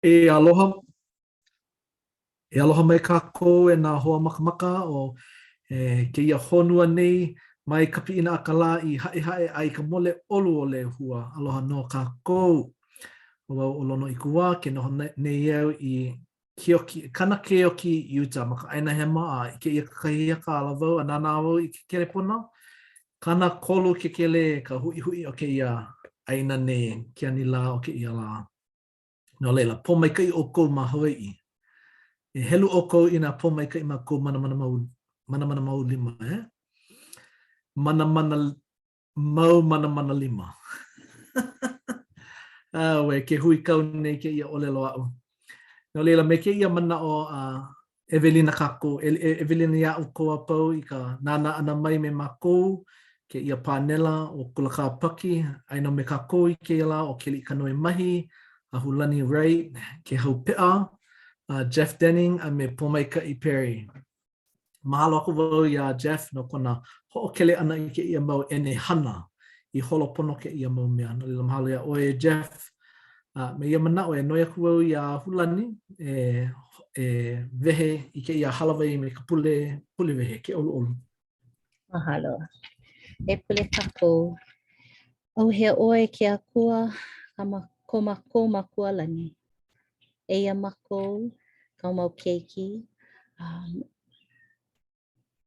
E aloha, e aloha mai kākou e nā hoa makamaka o ke ia honua nei mai ka piʻina akala I haʻe ai ka mole olu o le hua. Aloha no kākou. Ua o lono I kuā ke noho nei au I Keoki, kana Keoki, Utah, ma ka ʻaina hema a ke ia kakahia ka alavau a nana au I ke kelepona. Kana kolu ke kele ka hui o ke ia ʻaina nei, ke anila o ke ia la. No leila, po mai kai o kou ma Hawaii. E helu o kou I nā po mai kai ma kou mana mau lima, Mana lima. We ke hui kau nei ke ia ole loa au. No leila, me ke ia mana o Evelina kako, Evelina ia u koa pau I ka nana ana mai me ma kou, ke ia pānela o Kula Kāpaki, aino me kako I ke ia la o ke li kanoe mahi, a Hulani Wright, ke hau pea, Jeff Denning, a me Pomaikai Perry. Mahalo aku wau ia Jeff no kona hoʻokele ana I ke ia mau ene hana I holopono ke ia mau mea. No lila mahalo ia oe Jeff. Me ia mana oe noi aku wau ia Hulani wehe I ke ia halawai me ka pule wehe ke olu. Mahalo. E pule kako. Au he oe ke akua ko mako makua lani. Eia mako kau mau keiki.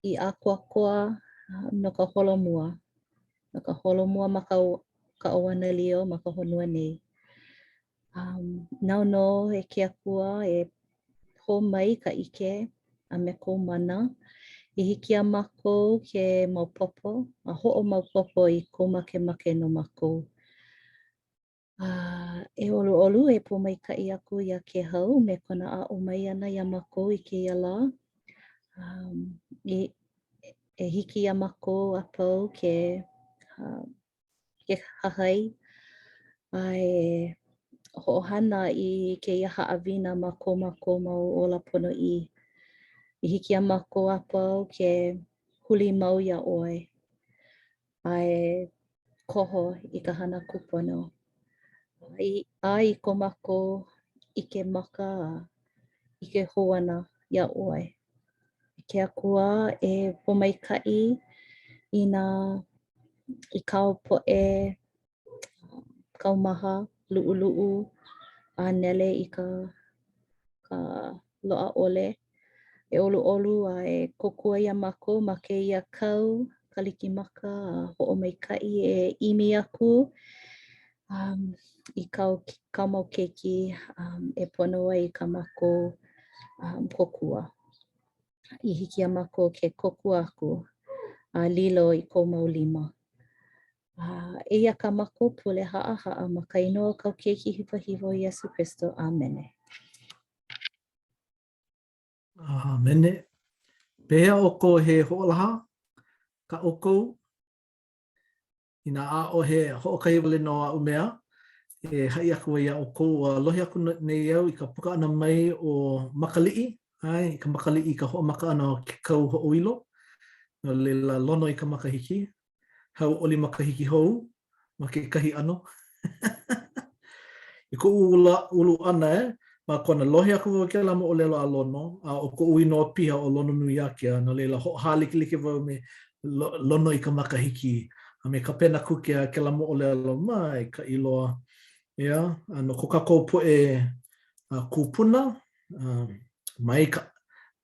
I akua no ka holomua. No ka holomua ma ka oana lio ma ka honua nei. Nau no e ke akua e ho mai ka ike a me ko mana. I hiki a mako ke maupopo. A ho'o maupopo I ko make no mako. E olu e po mai ka I aku ia ke hau me kona a o mai ana ia mako I ke ia la. E hiki a mako a pau ke hahai. E hoʻohana I ke ia haʻawina ma ko mako mau ola pono I. I hiki a mako a pau ke huli mau ia ʻoe. Ai koho I ka hana kupono. I ko mako I ke maka I ke hoana ia ʻoe. Ke akua e pomaikai I kau poʻe, kau maha, luʻuluʻu, a nele I ka loa ʻole. E olu a e kokua ia mako ma ke ia kau, kalikimaka, a hoʻomaikai e ʻimi aku. I kau mau keiki e pono ai I ka mako kokua. I hiki a mako ke kokua aku lilo I ko mau lima. Eia ka mako pule haʻahaʻa ma ka inoa kau keiki hiwahiwa o Iesu Kristo. Amene. Amene. Pehea o ko he hoʻolaha, ka ʻokou, I nā a o he hoʻokahi wale no a umea, e hai aku ia ʻokou, lohi aku nei au I ka puka ana mai o makaliʻi, I ka makaliʻi ka hoʻomaka ana o ke kau hoʻoilo, no leila lono I ka makahiki, hau oli makahiki hou, ma ke kahi ano. I ko ulu ana ma kona lohi aku wau ke lama o lelo a lono, a o ko ui no piha o lono nui ake, no leila hālikelike wau me lono I ka makahiki, a me ka pena kuke a ke lama o lelo mai ka iloa. No ko kako poe kūpuna,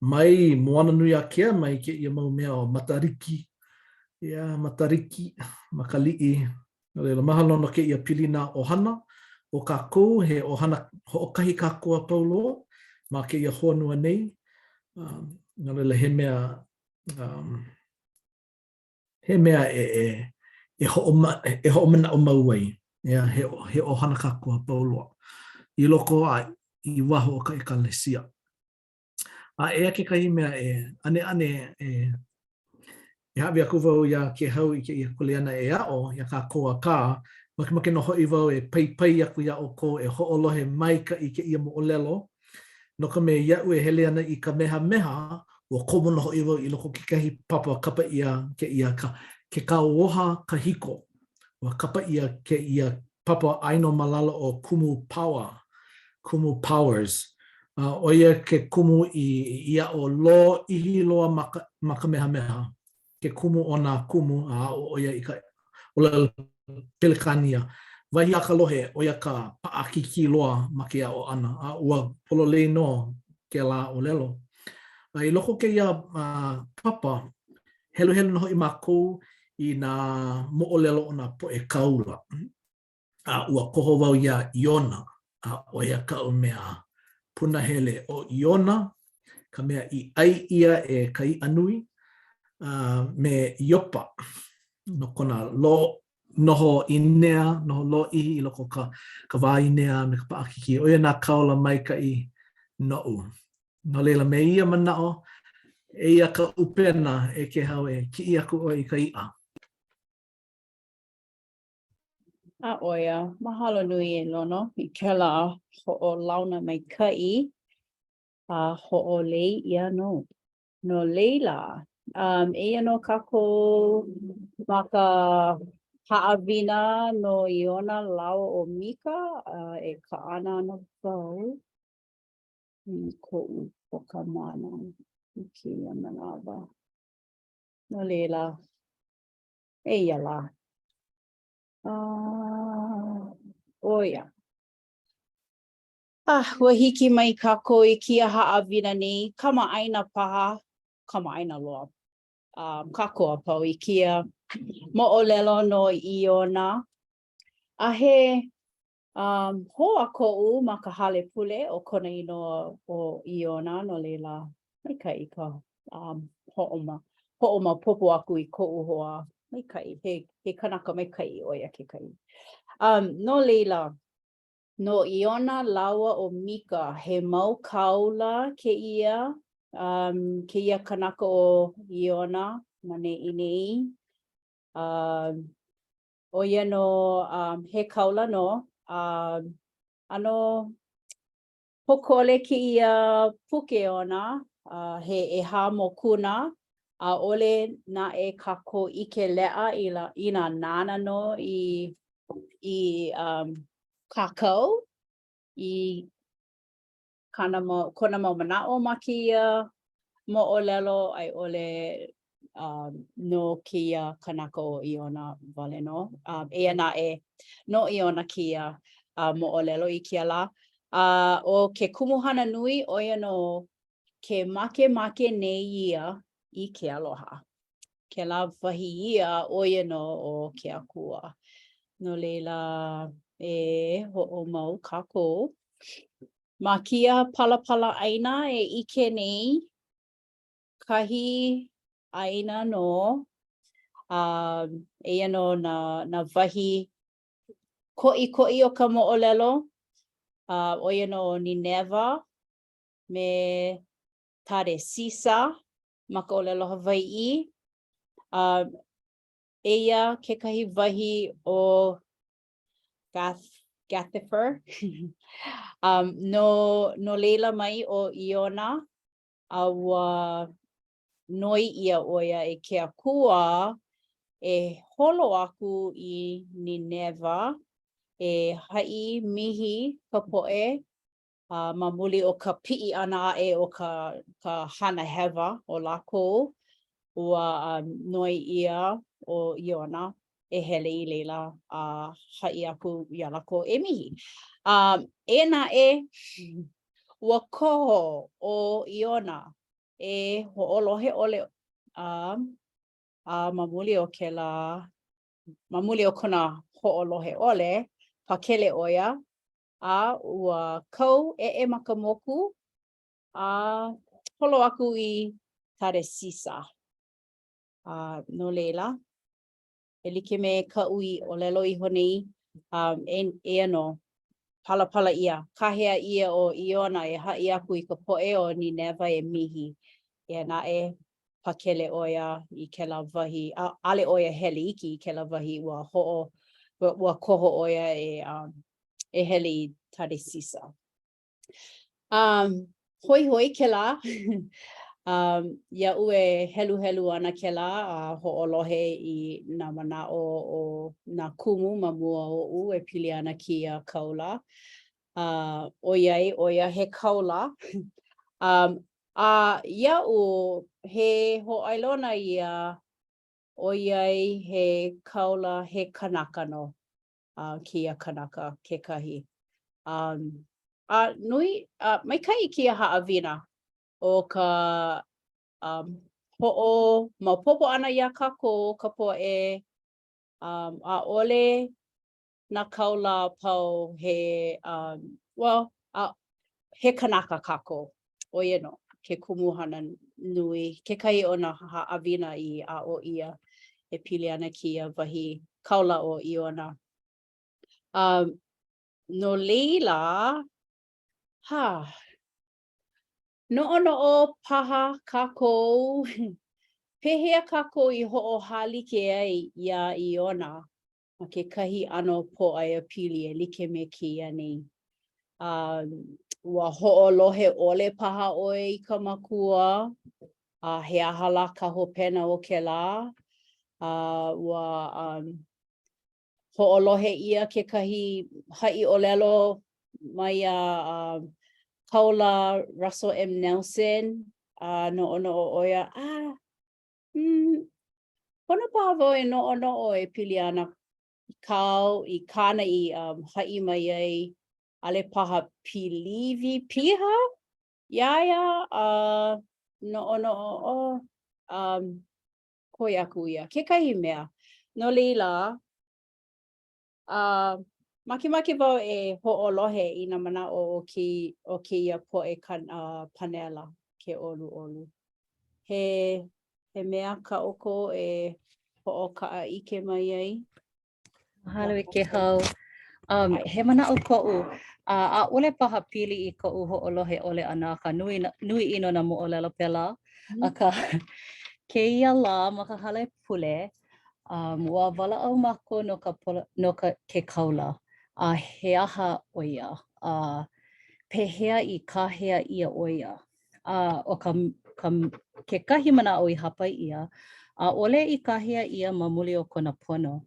mai moana nui ake, mai ke ia mau mea o matariki. Matariki, makaliʻi. No leila mahalo no ke ia pilina ohana, o kākou he ohana hoʻokahi kākou a pau loa, ma ke ia honua nei. No leila he mea e hoʻomanaʻo mau ai. He ohana kākou a pau loa. I loko I waho o ka ekalesia. Ea kekahi mea ane e haʻi aku wau ia ke hau I ke ia kuleana e a'o, ia kākou a kā, makemake no hoʻi wau e paipai aku ia o ko e hoʻolohe Micah I ke ia moʻolelo, no ka mea iaʻu e hele ana I ka meha, ua komo no hoʻi wau I loko kekahi papa kapa ia ke ia ke kauoha kahiko, ua kapa ia ke ia papa aino malala o kumu pawa, kumu powers. Oia ke kumu ia o lo ihi loa maka meha meha. Ke kumu o nā kumu oia i ka ola pelikania. Wahi a ka lohe oia ka paakiki loa ma ke o ana. A ua pololei no ke la o lelo. I loko ke ia papa, helu helu no i mākou i nā mo'olelo o nā po'e kaula. Ua koho wau ia Iona, oia ka o mea punahele o Iona, ka mea i ai ia e kai anui, me Iopa, no kona lo noho inea, noho lo ihi i loko ka wā inea me ka paakiki. Oia nā kaula Micah i no'u. No leila me ia mana'o, e ia ka upena e ke hau e ki aku o i ka i'a. Oia, mahalo nui e lono i ke la ho'o launa mai kai ho'o lei ia no. No leila, e no kako maka haawina no Iona lau o Mika e ka ana no wau. Ko o ka mana i ke ia manawa. No leila, e ia la. Oia. Ua hiki mai kako i kia haawina nei, kamaʻaina paha, kamaʻaina loa. Kako a pau i kia moʻolelo no Iona. A he hoa koʻu ma ka hale pule o kona inoa o Iona no leila. Maikai ka hoʻoma popo aku i koʻu hoa. Maikai, he kanaka maikai oia ke kai. No leila, no Iona laua o Mika, he mau kaula ke ia kanaka o Iona, ma nei. Oia no he kaula no, ano hokole ke ia puke ona, he ha mokuna, a ole na e kako i ke lea i nā nana no i kakao i kona mau mana'o ma kia mo'olelo ai ole no kia kanaka o Iona wale no. Ea na e no Iona kia mo'olelo i kia la. O ke kumuhana nui oia no ke make nei ia i ke aloha. Ke la wahi ia oia no o ke akua. No leila e ho'o mau kako. Ma kia palapala aina e ike nei. Kahi aina no. Eia no na wahi ko'i o ka mo'olelo. Oia no Nineveh me Tare Sisa ma ka olelo Hawaii. Eia kekahi wahi o Gathifer. No leila mai o Iona. Ua noi ia oia e ke akua e holo aku i Nineveh. E hai mihi ka po'e. Ma muli o ka pi'i ana e o ka hana hewa o lako. Ua noi ia o Iona e hele i leila hai aku ia lako e mihi. E na e ua koho o Iona e ho'olohe ole ma muli o ke la ma muli o kona ho'olohe ole pakele oia ua kau e makamoku holo aku i Tare Sisa. No leila, e like me ka ui o lelo i honei, e ano, pala ia, kahea ia o Iona e hai aku i ka po'e o Nineveh e mihi. E na e pakele oia i ke la wahi, ale oia hele iki i ke la wahi ua koho oia e hele i Tare Sisa. Hoi ke la. Ia ue helu ana ke la ho'olohe i nā mana'o o nā kumu ma mua o u e pili ana ki a kaula. oia he kaula. Ia'u he ho'ailona ia oiai he kaula he kanaka no. Kia kanaka kekahi. Nui, mai kai kia ha'awina o ka ho'o maupopo ana ia kako ka po'e a'ole na kaula pau he he kanaka kako. Oia no, ke kumuhana nui. Kekahi o na ha'awina I a'o ia e pili ana kia wahi kaula o Iona. No leila, no'ono'o paha kako, pehea kako I ho'ohalike ai ia Iona, ma kekahi ano po'aia pili e like me kia nei. Ua ho'olohe ole paha oi I ka makua, he ahala ka hopena o ke la, ua ho'olohe ia kekahi ha'i olelo mai kaula Russell M. Nelson, no'ono'o oia, pono paha wau e no'ono'o e pili ana kau I kana I ha'i mai ai ale paha pilivi piha, iaia, no'ono'o, koi aku ia, kekahi mea. No leila, maki wau e ho'olohe I na mana'o o keia po'e panela ke olu. He mea ka oko e ho'oka'a ike mai ai. Mahalo I ke hau. He mana'o ko'u, a'ole paha pili I ko'u ho'olohe ole ana ka nui ino na mo'olelo pela. Aka keia la ma ka hale pule, ua wala'au mako no ke kaula. He aha oia, pehea I kahea ia oia. O kekahi mana'o I hapa ia, a'ole I kahea ia ma muli o kona pono,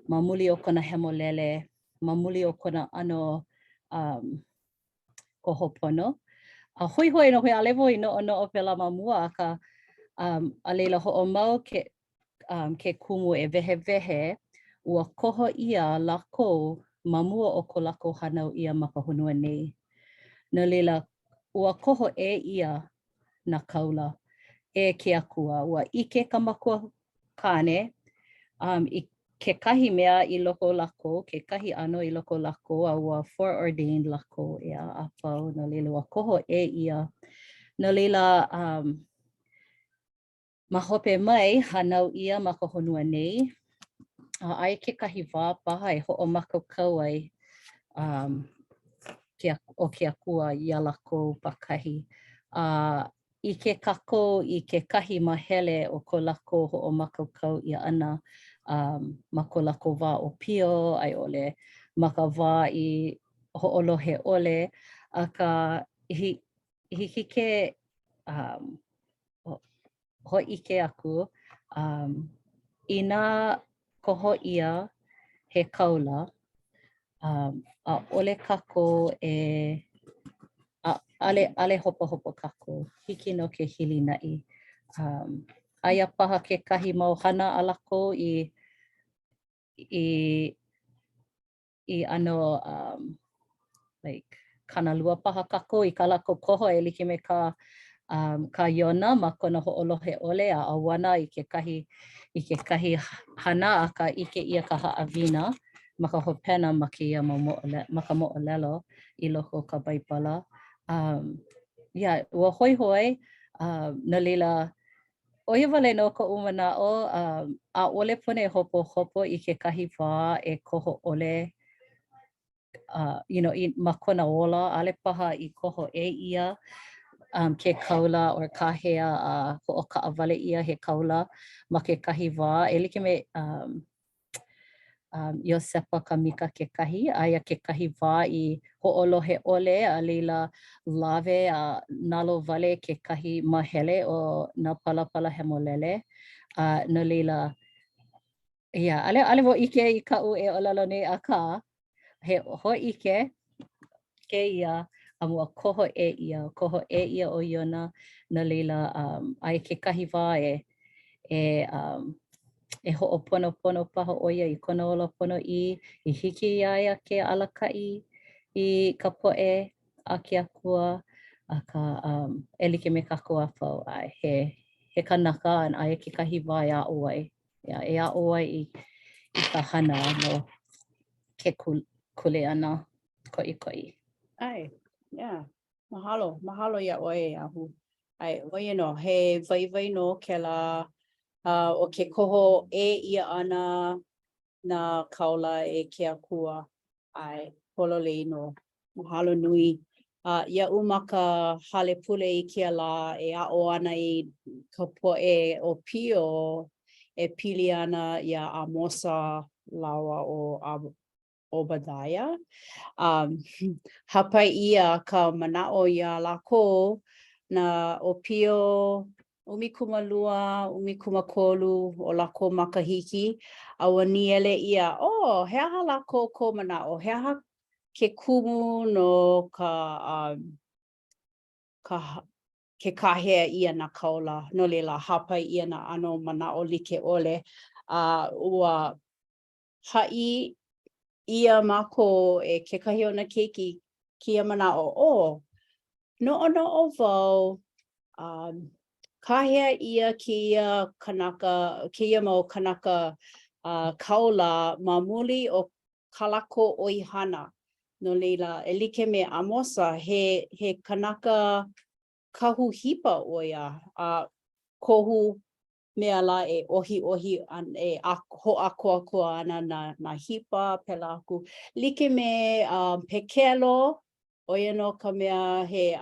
ma muli o kona hemolele, ma muli o kona ano kohopono. Hoi hoi no hoi alewo I no'ono'o pela ma mua aka a leila ho'omau ke kumu e wehe, ua koho ia lako ma mua o ko lako hanau ia ma ka honua nei. No leila, ua koho ia na kaula e ke akua. Ua ike ka makua kane, I kekahi mea I loko lako, kekahi ano I loko lako, a ua foreordained lako ia a pau. No leila, ua koho ia. No leila, ma hope mai hanau ia ma ka honua nei. Ai kekahi wā paha e ho'omakaukau ai o ke akua ia lako pakahi. I ke kako I ke kahi mahele o ko lako ho'omakaukau ia ana ma ko lako wā o pio, ai ole ma ka wā I ho'olohe ole. Aka hiki ke ho'ike aku ina koho ia he kaula a ole kako e ale hopo kako hiki no ke hili na'i. Aia paha ke kahi mau hana a lako I ano like kanalua paha kako I ka lako koho e like me ka Jonah ma kona ho'olohe ole a awana I ke kahi hana aka ike ia ka ha'awina ma ka hopena ma ka mo'olelo I loko ka baipala. Ua hoi hoi, no leila, oia wale no ka umana'o, a ole pone hopo I ke kahi wā e koho ole, I ma kona ola, ale paha I koho ia, ke kaula o kahea ho'oka'awale ia he kaula ma ke kahi wā. E like me Yosepa ka Mika ke kahi, aia ke kahi wā I ho'olohe ole a leila lawe a nalo wale ke kahi mahele o na palapala hemolele. No leila, ale wo ike I ka'u e olelo nei a ka, he ho'ike ke ia a mua koho e ia o Iona na leila ai kekahi wā e ho'oponopono paha o ia I kona ola pono I hiki ia ke alaka'i I ka po'e a ke akua a ka e like me kako a pau ai he kanaka an ai kekahi wā e a'o ai e a'o ai I ka hana no ke kule ana ko'i. Ai, yeah. Mahalo ia oe ahu. Ai, oe no, he vai no ke la o ke koho e ia ana na kaula e ke akua. Ai, pololei no. Mahalo nui. Ia umaka hale pule I ke la e a'o ana I ka po'e o pio e pili ana ia a mosa lawa o Obadiah. Hapai ia ka mana'o ia lako na o pio 12, 13 o lako makahiki a waniele ia he aha lako ko mana'o he aha ke kumu no ke kahea ia na kaula no leila hapai ia na ano mana'o like ole ua ha'i ia mako e kekahi o na keiki kia mana'o no'o wau kahea ia kia kanaka kia mau kanaka kaula ma muli o kalako oihana no leila e like me amosa he kanaka kahu hipa oia kohu mea la e ohi an e ho'akoakoa ana na hipa pela aku. Like me pekelo oia no ka mea he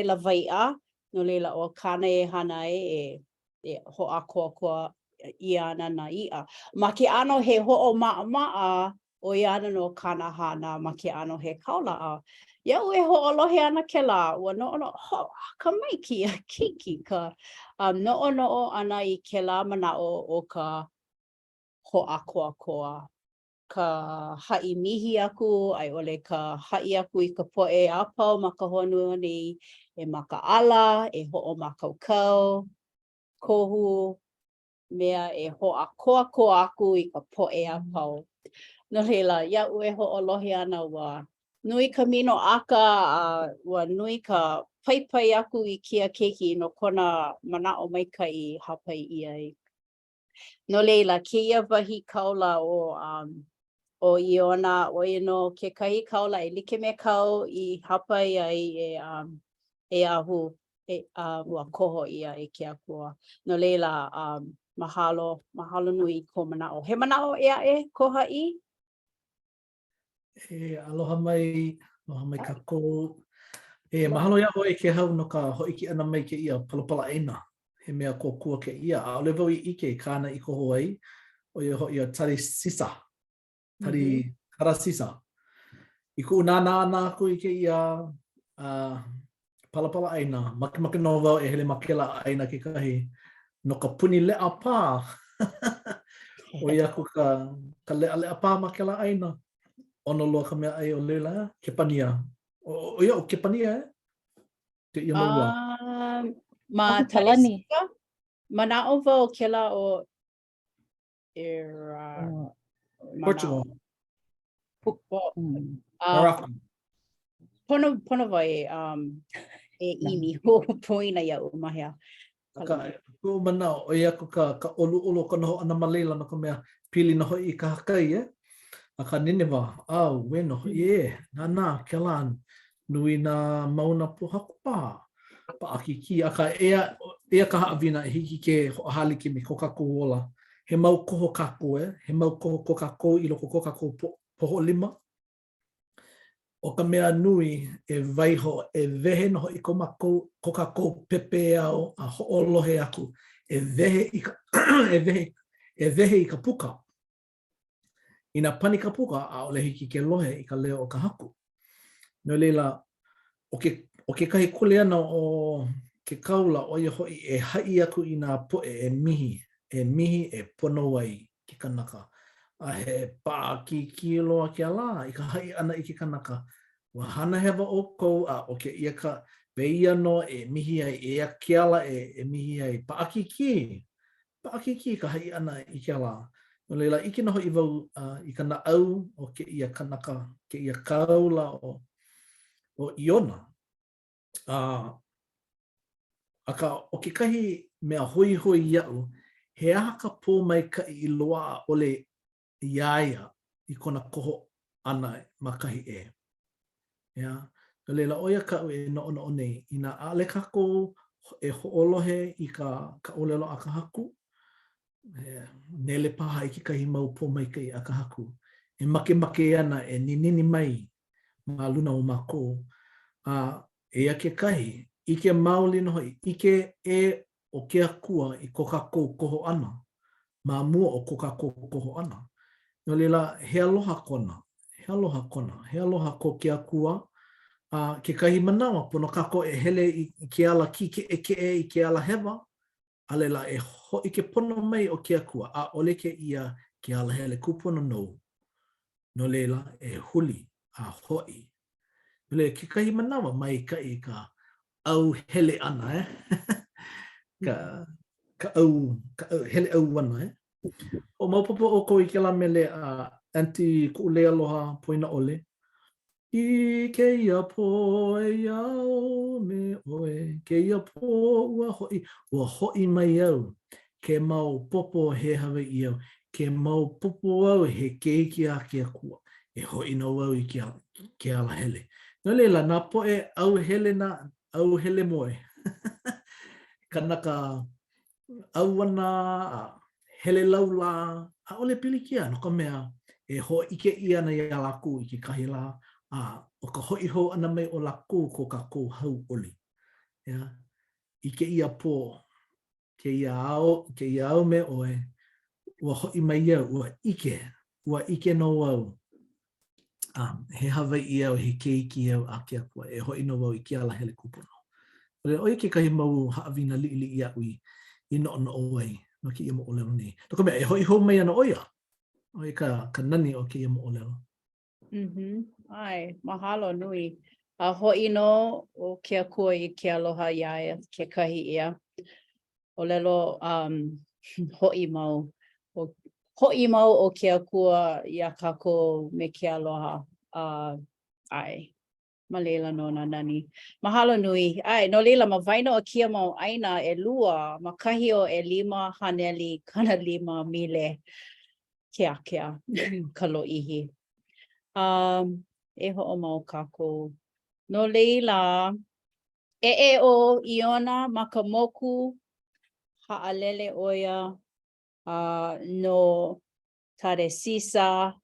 lawai'a no leila o kana e hana e ho'akoakoa ia ana na i'a. Ma ke ano he ho'oma'a o ia ana no kana hana ma ke ano he kaula'a. Iau e ho'olohe ana ke la, ua no'o ka mai kia keiki ka no'o ana I ke la mana'o o ka ho'akoakoa. Ka ha'i mihi aku, ai ole ka ha'i aku I ka po'e a pau ma ka honua nei e makaala, e ho'omakaukau, kohu mea e ho'akoakoa aku I ka po'e a pau. No leila, ia'u e ho'olohe ana ua nui ka mino aka ua nui ka paipai aku I kia keiki no kona mana'o Micah I hapai ia ai. No leila, keia wahi kaula o Iona oia no kekahi kaula e like me kau I hapai ai e ahu ua koho ia e ke akua. No leila, mahalo nui ko mana'o. He mana'o ea ko ha'i? Aloha mai kako. Mahalo ia hoi ke hau no ka hoiki ana mai ke ia palapala aina. He mea kōkua ke ia. A ole wau I ike kāna I ko Hawaii. O ia hoi a tari sisa. Tari kara sisa. I ku nāna ana aku I ke ia palapala aina. Makemake no wau e hele makela aina ke kahi. No ka puni lea pā. O ia ku ka lea pā makela aina. Ono loa ka mea ai o leila, ke pania. O ia o ke pania Te ia maua. Ma Talani. mana'o wau ke la o Portugal. Morocco. Pono vai e imi ho poina ia o mahea. Ko manao o ia ko ka olu ka noho ana malela no ka mea pili noho I ka hakai a ka Nineveh weno nana kelan nui na mauna pohaku pa akiki a ka ea ka haawina hiki ke hali ki me kokako ola he mau koho kako he mau koho kokako I loko kokako poho lima o ka mea nui e waiho e wehe noho I kokako pepe au a ho'olohe aku e wehe I ka puka Ina pani ka puka a ole hiki ke lohe I ka leo o ka haku. No leila, o ke kahi kule ana o ke kaula o ia hoi e hai aku I nā poe e mihi e pono ai ki kanaka. A he pā ki loa ke ala, I ka hai ana I ke kanaka. Wa hana hewa o kou a o ke ia ka peia no e mihi ai e a ke ala e mihi ai paaki ki. Paaki ki ka hai ana I ke ala. No leila, ike noho I wau I ka na au o ke ia kanaka, ke ia kaula o Iona. Aka o ke kahi mea hoi hoi iau, he aha ka pō mai ka I loa a ole iaia I kona koho ana ma kahi e. Yeah. No leila oia ka e no nei. I nā ale kako e ho'olohe I ka olelo a ka haku. Nele paha I ke kahi mau pō mai ka I a ka haku. E make ana e ninini mai ma luna o mako. E ke kahi, I ke maoli no hoi, I ke e o ke akua I ko kako koho ana. Ma mua o ko kako koho ana. No leila, he aloha kona. He aloha kona. He aloha ko ke akua. Ke kahi manawa, pono kako e hele I ke ala ki ke I ke ala hewa. A leila, e ho I ke pono mai o ke akua. A ole ke ia ke ala hele kupono nou. No leila, e huli a hoi. No leila, ke kahi manawa mai ka I ka au hele ana, ka au hele au ana, O maupopo o ko I ke la mele a anti ku'ule aloha poina ole. I ke ia po e iau me oe, ke ia po ua hoi mai au. Ke mau popo he hawe I au, ke mau popo au he keiki a ke akua. E hoi no au I ke ala hele. No leila, nā po e au hele moe. Kanaka au ana, hele laula, a ole pilikia, no ka mea, e ho ike I ana I a laku I ke kahi la, o ka hoi ho ana mai o laku ko ka kou hau oli. Yeah. Ike ia po, ke ia au me oe, ua hoi mai ia, ua ike no au. He Hawaii au, he keiki au a ke akua, e hoi no au I ke ala hele kupono. Oi ke kahi mau haawina li ia ui I no ai, no ke ia mo olelo nei. No ka mea, e hoi ho mai ana oia. Oi ka nani o ke ia mo olelo. Ai, mahalo nui. A hoi no o ke akua I ke aloha iaia, ke kahi ia. Olelo hoi mau. Hoi mau o ke akua ia kako me ke aloha. Ai. Ma leila no na nani. Mahalo nui. Ai, no leila ma vaina o kia mau aina e lua, ma kahi o e 5 haneli kana 5 mile kea ka lo'ihi. E ho'o mau kako. No leila, e o Iona ma ka moku ha'alele oia no tare sisa.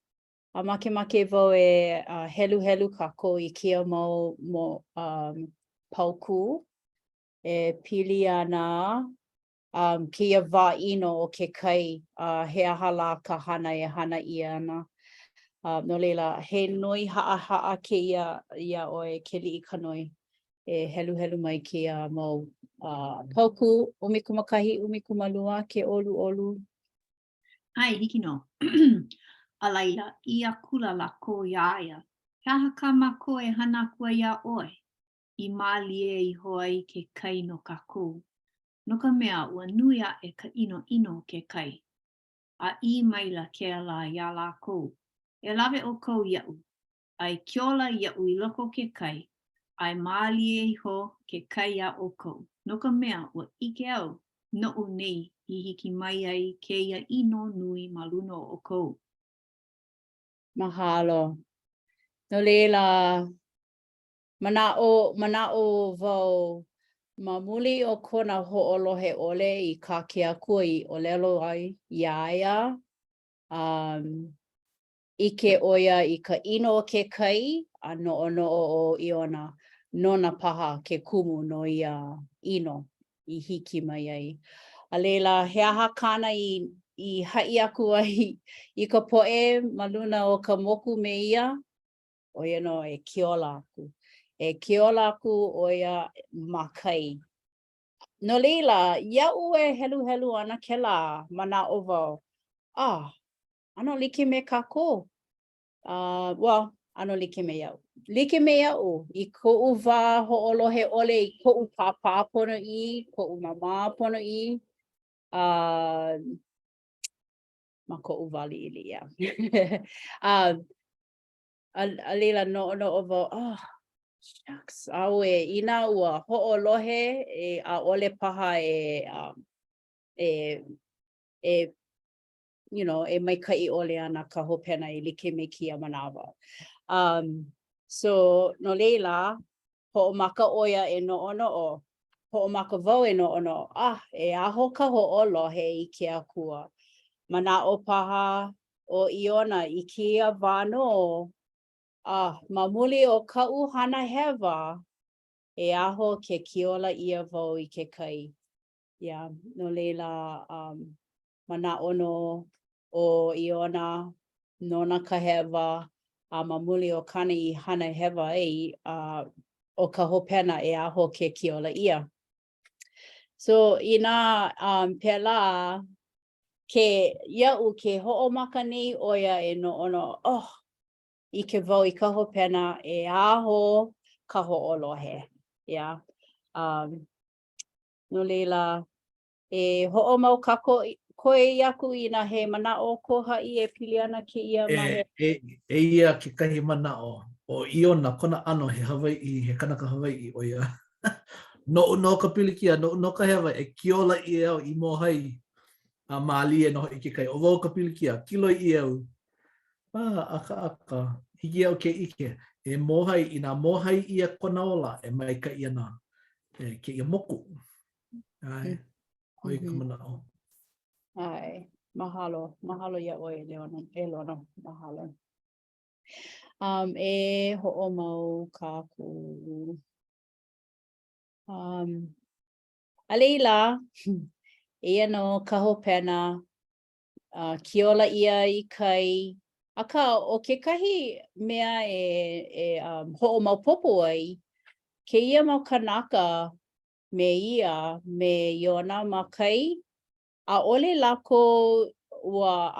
A make wau e helu kako I kia mau mo pauku e pili ana kia wā'ino o ke kai he aha la ka hana e hana I ana. No leila, he noi ha'a ke ia oe ke li'i ka noi e helu mai kia mau pauku 12 ke olu. Ai, hiki no. A laila, ia kula lako iaia. He aha ka mako e hana kua ia oe. I mālie I hoi ke kai no kako. No ka mea ua nui a e ka ino ke kai. A I maila ke ala ia lako. E lawe o kou iau. Ai kiola iau I loko ke kai. Ai mālie ho ke kai a o kou. No ka mea ua ike au. No o nei I hiki mai ai ke ia ino nui maluno o kou. Mahalo. No leila, mana'o wau ma muli o kona ho'olohe ole I ka ke akua I olelo ai iaia. Ike oia I ka ino o ke kai a no'o o Iona. Nona paha ke kumu no ia ino I hiki mai ai. A leila, he aha kana I hai aku ai I ka po'e maluna o ka moku me ia. Oia no e kiola aku. E kiola aku oia makai. No leila, ia'u e helu ana ke la mana'o wau. ano like me kako. Well, ano like me iau. Like me iau, I ko'u wā ho'olohe ole I ko'u pāpā pono I, ko'u mama pono I, ma ko'u wali ili, yeah. A leila no ovo, oh, shucks, aue, ina ua ho'olohe e a ole paha you know, e Micah ole ana ka hopena I like me kia manawa. So no leila, ho'omaka oia e no'ono'o, ho'omaka wau e no'ono'o, e aho ka ho'olohe I ke akua. Mana'o paha o Iona I kia wano, mamuli o ka'u hana hewa, e aho ke kiola ia wau I ke kai. Yeah, no leila, mana'o no o Iona, nona ka hewa, mamuli o kana I hana hewa o ka hopena e aho ke kiola ia. So ina pela ke ia'u ke ho'omaka nei oia e no'ono, I ke wau I ka hopena e aho ka ho'olohe. Yeah. No leila, e ho'omau kako koe iaku ina he mana'o ko ha'i e pili ana ke ia ma he. Ia ke kahi mana'o o Iona, kona ano he Hawaii, he kanaka Hawaii o ia. No ka pilikia, no ka hewa e kiola I au I mohai a mali e noho I ke kai. O wau ka pilikia, kilo I au. Aka. Hiki au ke ike. E mohai, ina mohai ia kona ola e Micah iana. Ke ia moku. Ai, hoi ka mana'o. Ai, mahalo ia oi Leona, mahalo. E ho'omau kaku. A leila, ia no ka hopena, kiola ia I kai, aka o ke kahi mea ho'omau popo ai, ke ia mau kanaka me ia me Iona ma kai, a ole lako ua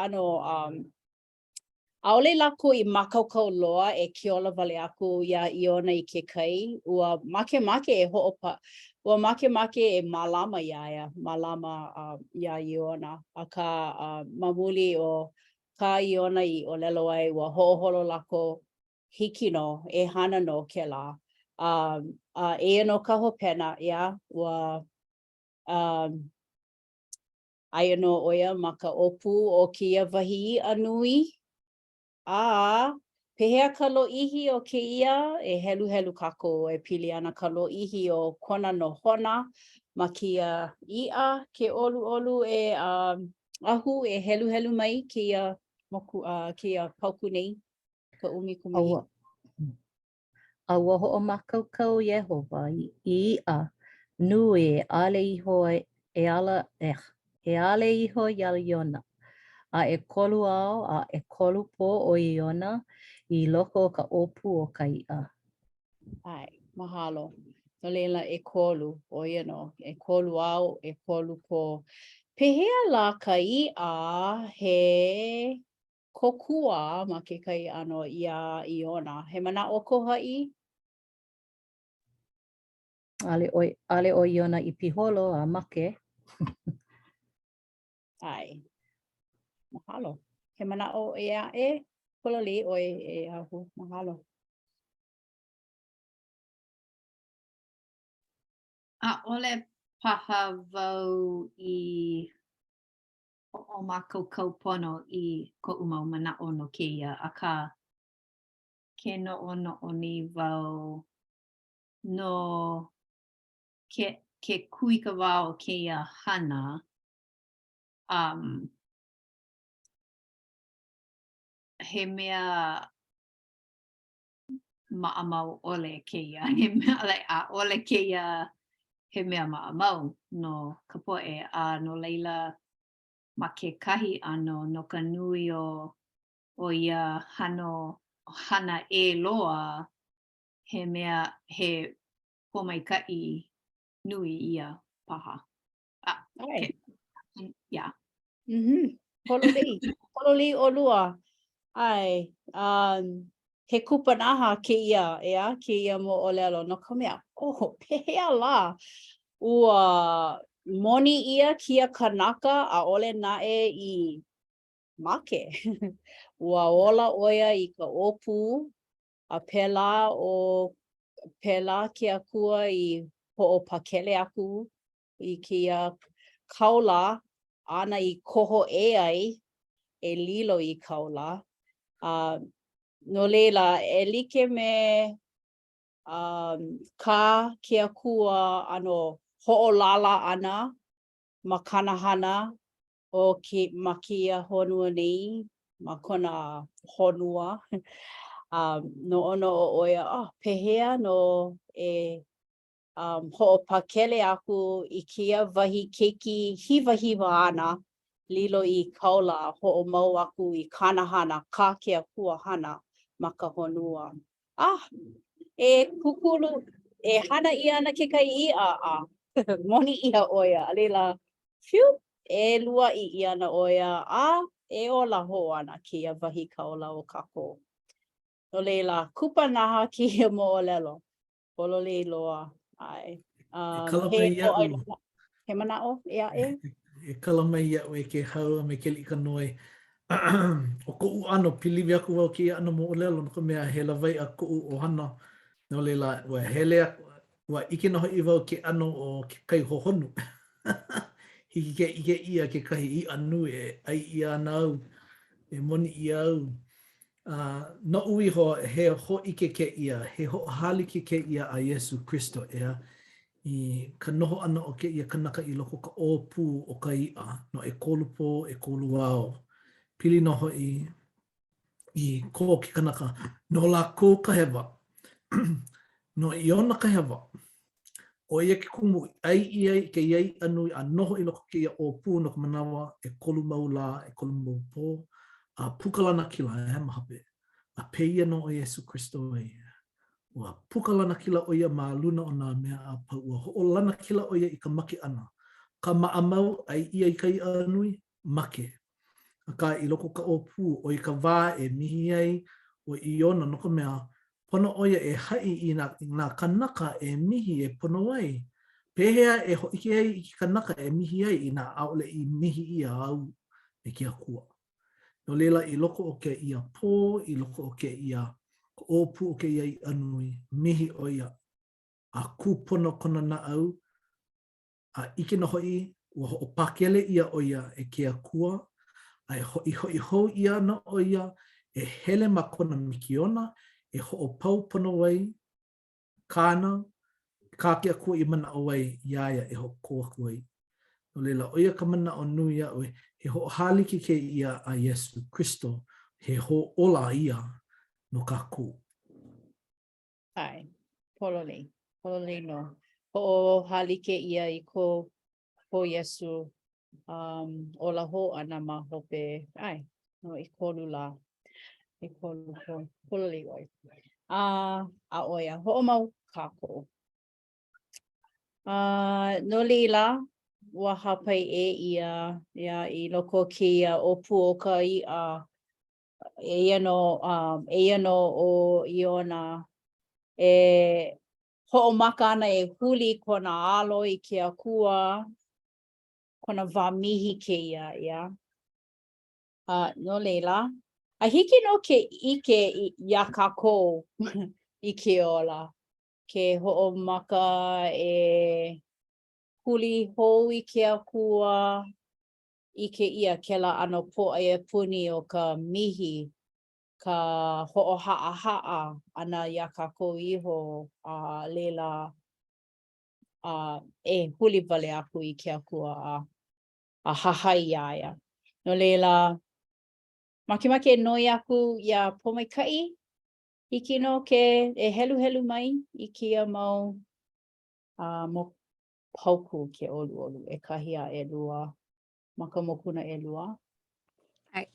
a ole lako I makaukau loa e kiola wale aku ia Iona I ke kai, ua make e ho'opa, ua make e malama iaia, malama ia Iona, aka mamuli o ka Iona I olelo ai ua ho'oholo lako hiki no, e hana no ke la. E no ka hopena, ia, ua aia no oia ma ka opu o kia wahi anui. Pehea ka lo'ihi o ke ia, e helu kako e pili ana ka lo'ihi o kona no hona, ma kia ia ke olu e ahu e helu mai kia pauku nei, ka umikumihi. Aua ho'omakaukau Yehova I ia nui e ale iho Iona. A e kolu ao a e kolu po o Iona I loko o ka opu o ka ia. Ai, mahalo. No leila e kolu, o no, e kolu au, e kolu po. Pehea la ka ia he kokua ma ke kai ano ia Iona. He mana o ko ha'i? Ale o Iona I piholo a make. Ai, mahalo. He mana o e pololi o e ahu, mahalo. A ole paha wau I o makaukau pono I ko'u mau mana'o no keia, aka ke no'ono'o ni wau no ke kuika wau keia hana, he mea ma'amau ole keia, he mea like, a ole keia he mea ma'amau no ka po'e a no leila ma ke kahi ano no ka nui o ia hana e loa he mea he pomaikai nui ia paha. Ai. Yeah. pololei olua. Ai, he kupanaha ke ia mo olelo no ka mea. Oh, pehea la. Ua moni ia kia kanaka a ole nae I make. Ua ola oia I ka opu a pela ke akua I ho'opakele aku I kia kaula ana I koho ai e lilo I kaula. No leila e like me ka ke akua ano ho'olala ana ma kanahana o ke makia honua nei ma kona honua. No ono o oia pehea no e ho'opakele aku I kia wahi keiki hiwa ana lilo I kaula ho'omau aku I kanahana ka ke akua hana ma ka honua. E kukulu e hana ia ana ke kai ia moni ia oia alela phew e lua I ia na oia e ola ho ana kia wahi kaula o kako. No leila kupanaha kia mo olelo. Pololei loa ai. He mana'o ea e? E kala mai ia'u e ke haua me ke lika noi. O ko'u ano piliwi aku wau ki ano mo olelo no ka mea he lawai a ko'u o hana. No leila ua hele aku, ua ike noho I wau ke ano o ke kai hohonu. Hiki ke ike ia ke kahi I anu e ai ia ana au, e moni ia au. No ui ho he ho ike ke ia, he ho hali ke ia a Yesu Christo ea. I ka noho ana o ke ia kanaka I loko ka ōpū o ka ia, no e kolupo, e kolu ao. Pili noho I ko ki kanaka, no la ko ka hewa. No Iona ka hewa. O ia ke kumu ai ia ke iai anu a noho I loko ke ia ōpū no ka manawa, e kolu mau la, e kolu mau pō. A pukalana kila e mahape. A peia no o Yesu Christo e. Ua pukalana kila o ia ma luna o nā mea a pau. Ua ho'olana kila o ia I ka make ana. Ka maamau ai ia I kai anui, make. Ka I loko ka ōpū o I ka wā e mihi ai o Iona no ka mea pono o ia e hai I nā kanaka e mihi e pono ai. Pehea e ho'ike ai I kanaka e mihi ai I nā aole I mihi ia au me kia kua. No leila I loko o ke ia pō, I loko o ke ia ōpū o ke ia I anui, mihi o ia. A kūpono kona na au, a ike no hoi, ua ho o pakele ia o ia e ke akua, a hoi hou ia na o ia, e hele ma kona mikiona, e ho o pau pono wai, kāna, kā ke akua I mana o wai, iaia e ho ko aku wai. No leila, o ia ka mana o nui ia oe, he ho hali ke ia a Yesu Christo, he ho ola ia no kako. Ai, pololei no. Ho hali ke ia I ko Yesu ola ho ana ma hope. Ai, no I kolu la. I kolu ho. Pololei oi. A oia, ho mau kako. No lila, ua hapai ia I loko ki ia opu o ka ia eia no o Iona e ho'omaka ana e huli kona alo I ke akua kona wamihi ke ia. No leila. A hiki no ke ike ia kako I ke ola. Ke ho'omaka e huli hou I ke akua I ke ia kela ano po e puni o ka mihi ka ho'oha'a ana ia kako iho leila e huli wale aku I ke akua a hahai ia. No leila makemake noi aku ia pomaikai hiki no ke e helu mai I kia mau mo pauku ke olu e kahia e lua maka mokuna e lua. Ai.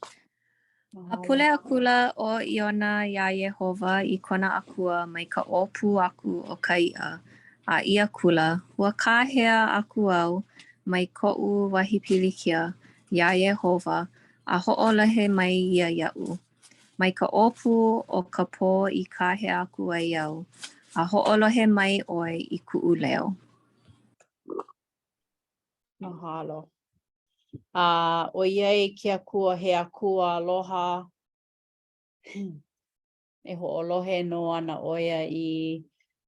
A pule a kula o Iona ia Yehova I kona akua mai ka ōpū aku o ka ia. A ia kula, ua kāhea aku au mai ko'u wahi pilikia ia Yehova A ho'olahe mai ia ia'u. Mai ka opu o ka pō I kahe aku ai iau. A ho'olahe mai oi I ku'u leo. Mahalo. O iei ke akua he akua aloha. E ho'olohe no ana oia I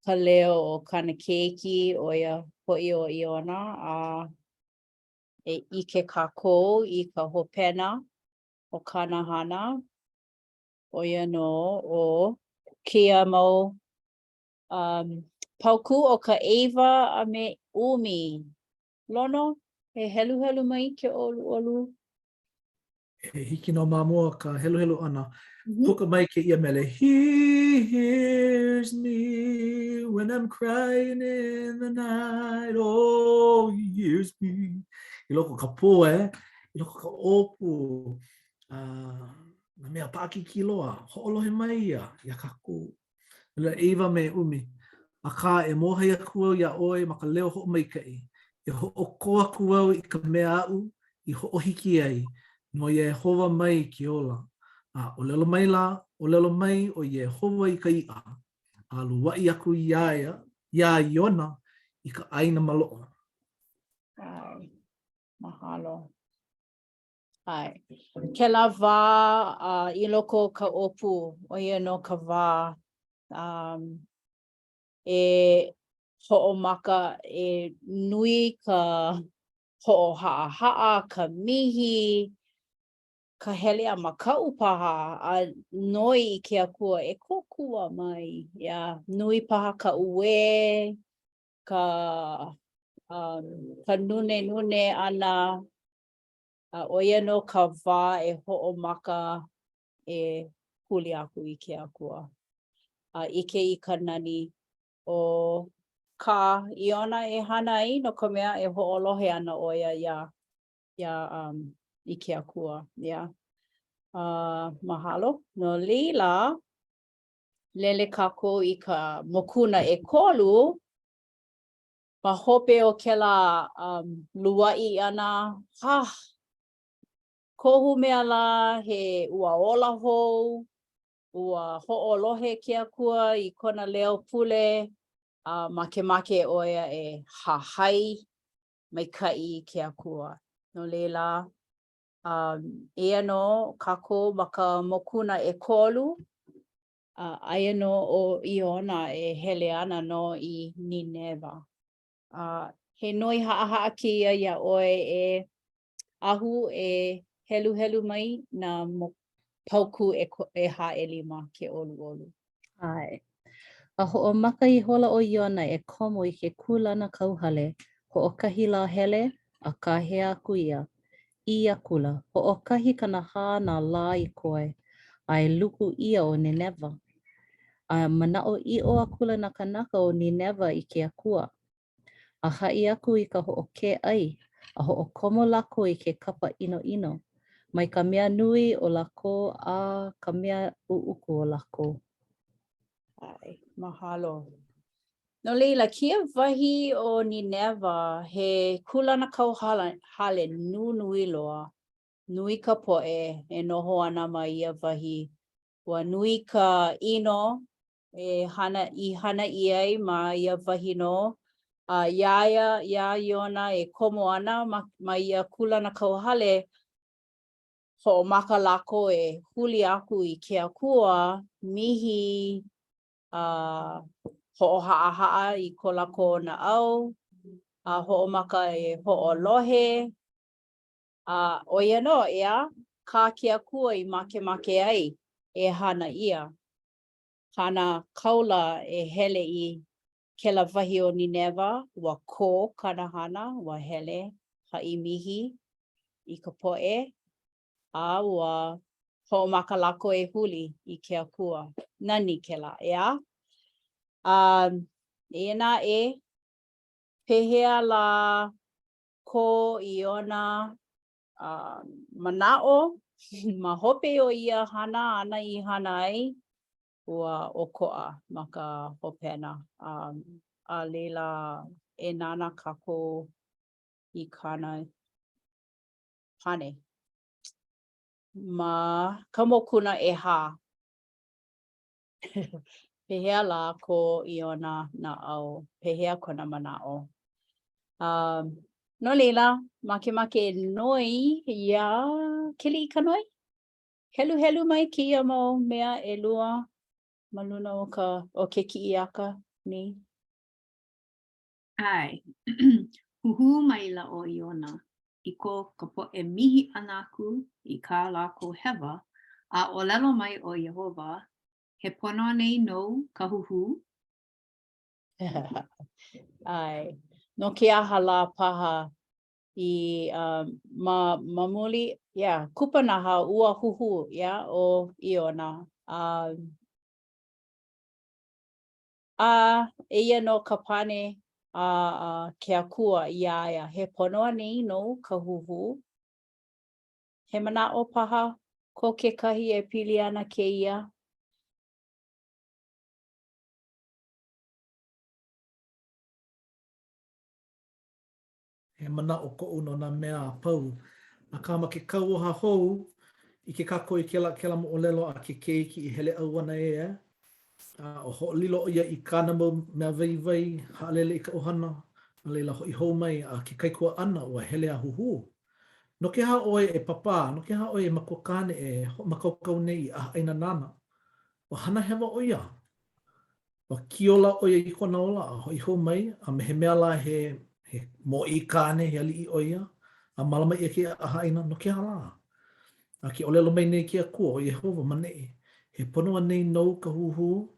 ka leo o kana keiki oia ho'i o Iona. E ike kākou I ka hopena o kana hana. Oia no o kia mau pauku o ka Eva a me umi. Lono, he helu helu mai ke olu olu. E hiki no mamua ka helu helu ana. Puka mai ke ia mele. He hears me when I'm crying in the night. Oh, he hears me. I loko ka pō I loko ka opu. Na mea pāki ki loa. Ho'olohe mai ia kaku. Ila Eva me umi. A ka e mohe aku au ia oe ma ka leo ho'o mai kai. E ho'oko aku au I ka mea au I ho'ohiki ai. No Yehova mai ki ola. O lelo mai la, o lelo mai o Yehova I ka i'a. A luwa'i aku ia Iona I ka aina malo'o. Ai, mahalo. Ai. Ke la wā I loko ka opu o ia no ka wā. E ho'omaka e nui ka ho'oha'a, ka mihi, ka hele a makau paha a noi I ke akua e kokua mai. Nui paha ka ue, ka nune ana. O ia no ka wā e ho'omaka e huli aku I ke akua. Ike I ka nani o ka Iona e hana ai no ka mea e ho'olohe ana o ia I ke akua. Mahalo. No lila, lele kākou I ka mokuna e kolu, ma hope o kela luwa'i ana. Kohu mea la he ua ola hou, ua ho'olohe ke akua I kona leo Pule, make oia e hahai Micah ke akua. No leila, ia no kākou ma ka mokuna e kolu, aia no o Iona e hele ana no I Nineveh. He noi ha'a kia ia oe e ahu e helu mai na pauku e ha'elima ke olu. Ai. A ho'omaka I hola o Iona e komo I ke kulana kauhale. Ho'okahi la hele a kahe aku ia. Ia kula. Ho'okahi kanaha na la I koe. Ai luku ia o Nineveh. A mana'o I o a kula na kanaka o Nineveh I ke akua. A ha'i aku I ka ho'oke ai. A ho'okomo lako I ke kapa ino. Mai ka mea nui o lako a ka mea u'uku o lako. Ai, mahalo. No leila, kia wahi o Nineveh he kulana kauhale nui loa. Nui ka po'e e noho ana mai ia wahi. Ua nui ka ino e hana I ai ma ia wahi no. Ia Iona e komo ana ma ia kulana kauhale. Ho'omaka lako e huli aku I ke akua mihi ho'oha'a I ko lako na au. Ho'omaka e ho'olohe. O ia no ea ka ke akua I make ai e hana ia. Hana kaula e hele I kela wahi o Nineveh ua ko kana hana ua hele ha'i mihi I ka po'e. Ua ho'omaka lako e huli I ke akua. Nani kela, ea? Ena e pehea la ko Iona mana'o ma hope o ia hana ana I hana ai ua oko'a ma ka hopena. A leila e nana kākou I kana pane. ma ka mokuna e ha. Pehea la ko Iona na au, pehea kona manao. No leila, make noi ia kili ka noi. Helu mai kia mo mea e lua maluna o ke kiiaka ni. Ai, huhu mai la o Iona, I ko ka po e mihi anaku I ka lako hewa, a o lelo mai o Yehova, he pono nei no ka huhu. Ai, no ke aha la paha I mamuli, kupanaha ua huhu, o Iona. Eia no ka pane ke akua ia he pono nei no ka huhu. He mana o paha ko ke kahi e pili ana ke ia. He mana o ko uno na mea pau. A ka ma ke kau oha hou, I ke kako I ke la mo o lelo a ke keiki I hele au ana e. O ho lilo o ia I kāna mo mea vai haalele I ka ohana. A leila ho I hou mai a ke kaikua ana o hele a huhu. No ke ha oe e papa, no ke ha oe e makokane e makaukau nei a aina nana. O hana hewa o ia. O kiola o ia I kona ola a ho I hou mai a me he mea la he mo I kāne he ali I o ia. A malama ia ke a aina no ke hala. A ke olelo mai nei ke a kua o Yehova manei. He ponoa nei nou ka huhu.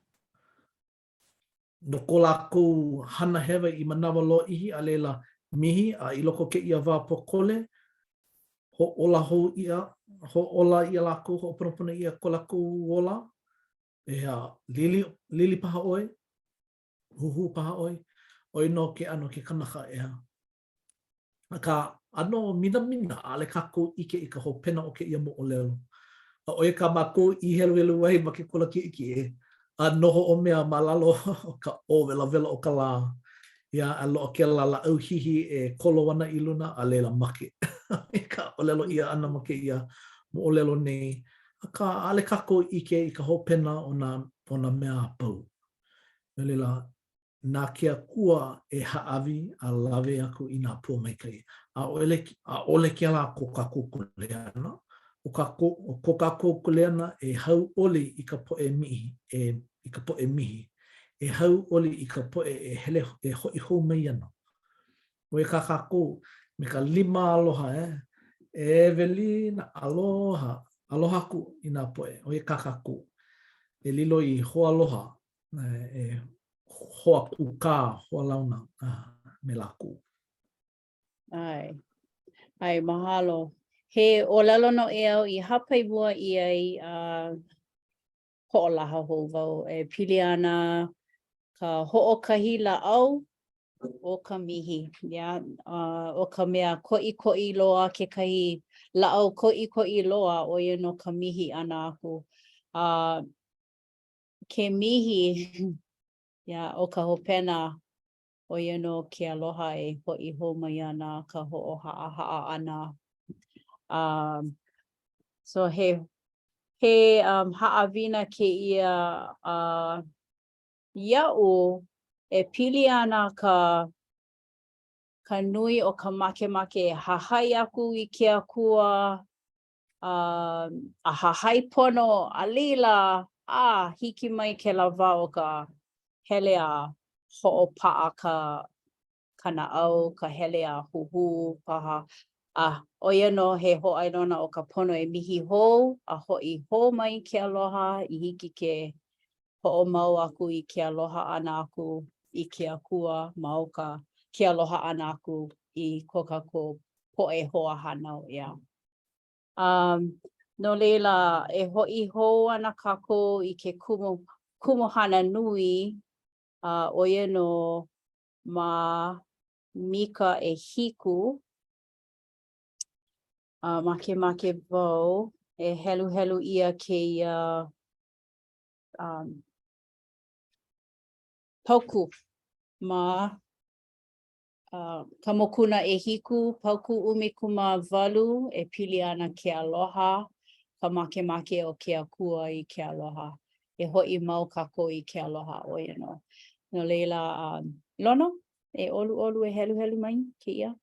No ko lākou hana hewa I manawa lo ihi a leila mihi a I loko ke ia wā pokole. Ho ola hou ia, ho ola ia lākou, ho ponopono ia ko lākou ola. Lili paha oi, huhu paha oi, oi no ke ano ke kanaka ea. Ka ano mina ale kako ike I ka ho pena o ke ia mo o lelo. A oi ka mako I helu wai ma ke kula ki e. A noho o mea malalo o ka o vela o ka la. Ia a lo ke la au hihi e kolo ana I luna a lela make. Ka o lelo ia ana ma ke ia mo o lelo nei. A ka ale kako ike I ka ho pena o na mea pau. Lela nā ke akua e haawi a lawe aku I nā pua mai kai. A ole ke ala ko kako kuleana. O ko kako kuleana e hau ole I ka poe mihi. I ka poe mihi. E hau ole I ka poe e hele e hoi hou mai ana. O e ka kako me ka 5 aloha E velina aloha. Aloha ku I nā poe. O e ka kako. E lilo I hoa aloha. E hoa kuka, hoa launa me laku. Ai, mahalo. He o lalo no e au I hapai bua I ai ho'olaha hou wau. E pili ana ka ho'okahi la au o ka mihi. O ka mea ko'i loa ke kahi la au ko'i loa o ia no ka mihi ana aku. Ke mihi o ka hopena o ia no ke aloha e ho'i hou mai ana ka ho'oha'a ana. So he ha'awina ke ia ia'u e pili ana ka nui o ka make hahai aku I ke akua a hahai pono a lila hiki mai ke lawa o ka hele a ho'opa'a ka na'au, ka hele a huhu paha. O ia no he ho'ainona o ka pono e mihi hou, a ho'i hou mai ke aloha I hiki ke ho'omau aku I ke aloha ana aku I ke akua ma o ka ke aloha ana aku I ko kako po'e hoa hana o ia. No leila e ho'i hou ana kako I ke kumuhana nui o ia no ma Mika e hiku. Make wau e helu ia ke ia pauku ma ka mokuna e hiku pauku 18 e pili ana ke aloha ka make o ke akua I ke aloha. E ho'i mau kako I ke aloha o ia no. No leila, lono, e olu e helu mai ke ia.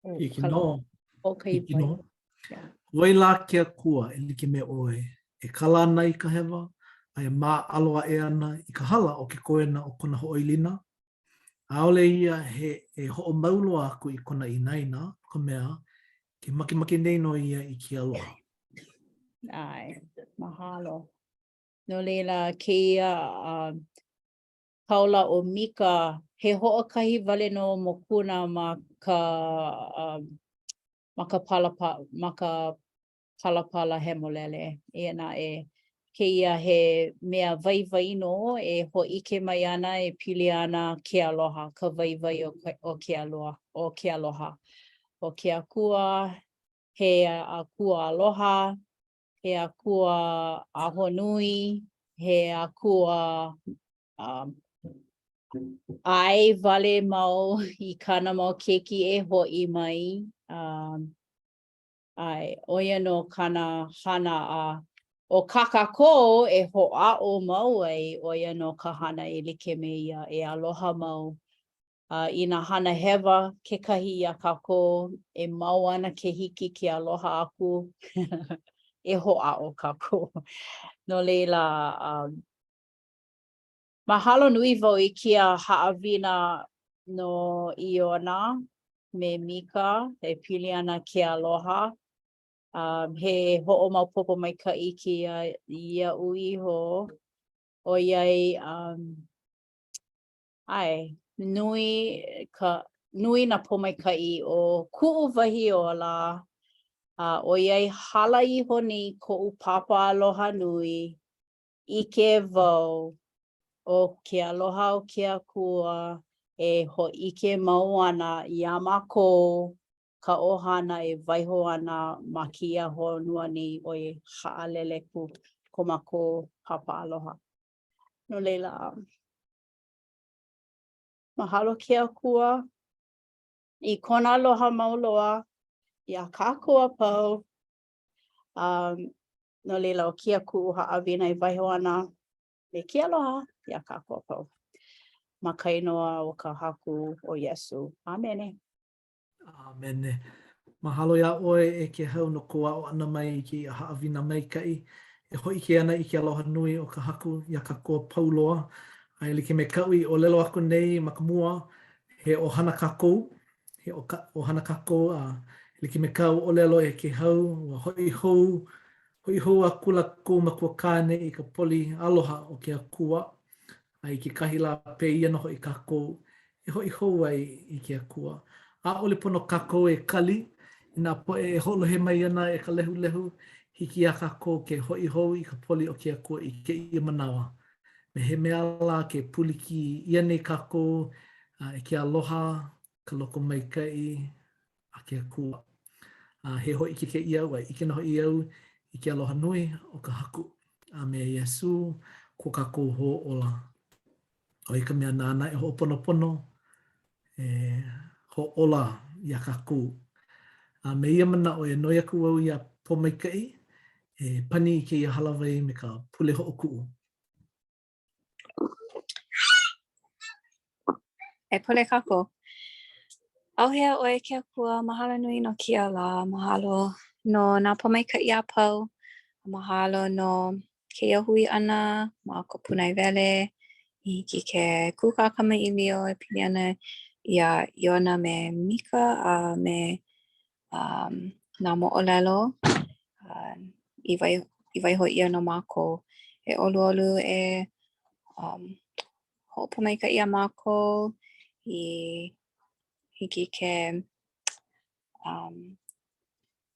Hiki no. Okay, Hiki no. yeah. Waila ke akua e like me oe. E kala ana I ka hewa, ai mā aloa e ana I ka hala o ke koena o kona hoʻoilina. Aole ia he hoʻo maulo aku I kona inaina, ka mea, ke makimaki nei no ia I ke aloha. Ai, mahalo. No leila, ke ia kaula o Mika, he hoʻokahi wale no mokuna ma ka palapala hemolele. E na e ke ia he mea waiwai no e hoʻike mai ana e pili ana ke aloha, ka waiwai o ke aloha. O ke akua, he akua aloha, he akua ahonui, he akua ai wale mau I kana mau keiki e hoʻi mai. Ai, oia no kana hana o kakako e hoʻa'o mau ai oia no ka hana e like me ia e aloha mau. I nā hana hewa kekahi ia kako e mau ana ke hiki ke aloha aku e hoʻa'o kako. No leila, mahalo nui wau I kia haʻawina no Iona me Mika e pili ana ke aloha. He hoʻomaopopo maikaʻi kia iaʻu iho o iai nui na pomaikaʻi o kuʻu wahi ola o iai hala iho nei koʻu papa aloha nui ʻike wau o ke aloha o ke akua e hoʻike mau ana iā mākou ka ʻohana e waiho ana ma kēia honua nei o e haʻalele ko mākou papa aloha. No leila, mahalo ke akua I kona aloha mau loa ia kākua pau. No leila o kia kuʻu haʻawina e waiho ana me ke aloha ia kākua pau. Ma ka inoa o ka haku o Iesu. Amene. Amene. Mahalo ia oe e ke hau no ko o ana mai I ke haʻawina maikaʻi. E hoʻike ana I ke aloha nui o ka haku ia kākua pauloa. Ai like me kaui o lelo aku nei ma ka mua he ohana kākou. He ohana kākou like me kau o lelo e ke hau ua hoʻi hou a kula kou ma kua kāne I ka poli aloha o ke akua. Ai ke kahi la peia no hoʻi kākou e hoʻi hou ai I ke akua. A ole pono kākou e kali, ina poe e holohe mai ana e ka lehu hiki a kākou ke hoʻi hou I ka poli o ke akua I ke ia manawa. Me he mea la ke puliki ia nei kākou e ke aloha, ka loko maikaʻi a ke akua. He hoʻi ke ia wai, ike na hoʻi au I ke aloha nui o ka haku. A me Iesu, ko kākou hoʻola. O I ka mea nāna e hoʻoponopono, hoʻola ia kākou. Me ia mana o e noi aku au ia po maikaʻi, e pani I ke ia halawai me ka pule hoʻokuʻu. E pule kako. Auhea ʻoe ke akua, mahalo nui no kia la, mahalo no nā pomaikaʻi a pau, mahalo no ke hui ʻana ma ka punai wele, I hiki ke kūkākamaʻilio e pili ana ia Iona me Mika me nā moʻolelo I waiho ia no mākou. E oluolu e hoʻopomaikaʻi a mākou I hiki ke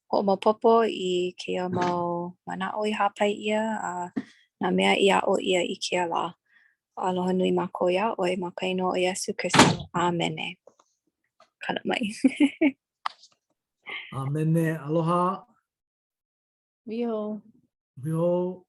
hoʻomaopopo I keia mau manaʻo I hapai ia nā mea I aʻo ia I keia lā. Aloha nui mākou ia ʻoe ma ka inoa o Iesu Kristo. Amene. Kana mai. Amene. Aloha. Miho. Miho.